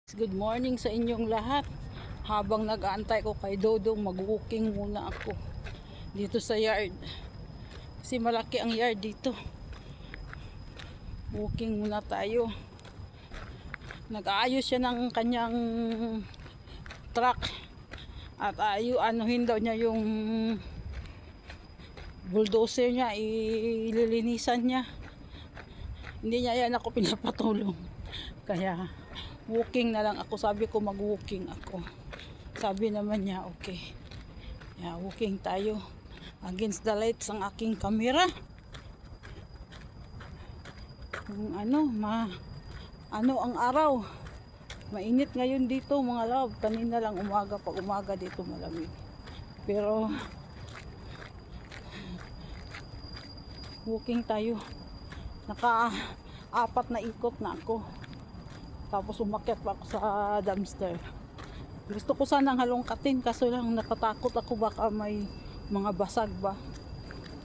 Good morning sa inyong lahat. Habang nag-aantay ko kay Dodong, mag-walking muna ako dito sa yard. Kasi malaki ang yard dito. Walking muna tayo. Nag-aayos siya ng kanyang truck. At anuhin daw niya yung bulldozer niya, ililinisan niya. Hindi niya yan ako pinapatulong. Kaya walking na lang ako. Sabi ko mag-walking ako. Sabi naman niya okay. Yeah, walking tayo. Against the lights ang aking camera. Kung ano ang araw. Mainit ngayon dito mga love. Kanina lang umaga, pag umaga dito malamig. Pero walking tayo. Naka-4 na ikot na ako. Tapos umakyat pa ako sa dumpster. Gusto ko sanang halongkatin kaso lang natatakot ako baka may mga basag ba.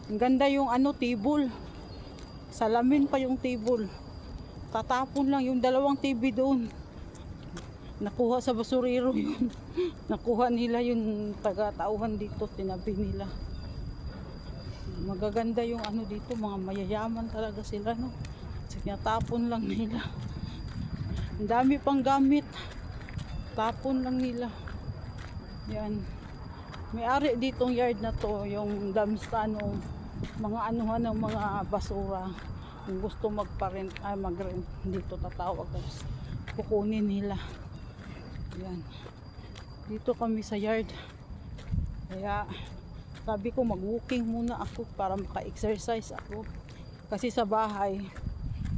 Ang ganda yung table. Salamin pa yung table. Tatapon lang yung 2 TV doon. Nakuha sa basurero yun. Nakuha nila yung taga-tauhan dito, tinabi nila. Magaganda yung dito, mga mayayaman talaga sila, no. Tapon lang nila. Ang dami pang gamit. Tapon lang nila. Yan. May-ari ditong yard na to, yung dumpster, mga anuhan ng mga basura. Kung gusto mag-rent dito tatawag. Kukunin nila. Yan. Dito kami sa yard. Kaya sabi ko mag-walking muna ako para maka-exercise ako. Kasi sa bahay,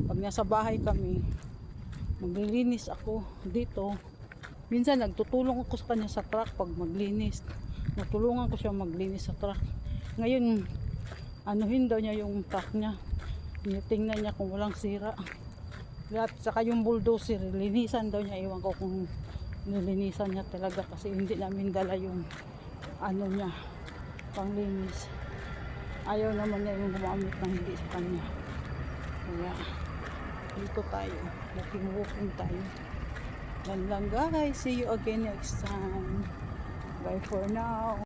pag nasa bahay kami, maglilinis ako dito. Minsan nagtutulong ako sa kanya sa truck pag maglinis. Natulungan ko siya maglinis sa truck. Ngayon, anuhin daw niya yung truck niya. Tingnan niya kung walang sira. At saka yung bulldozer, linisan daw niya. Iwan ko kung nilinisan niya talaga kasi hindi namin dala yung niya, panglinis. Ayaw naman niya yung gumamit ng hindi sa kanya. Kaya dito tayo, walking tayo. Yan lang guys, see you again next time. Bye for now.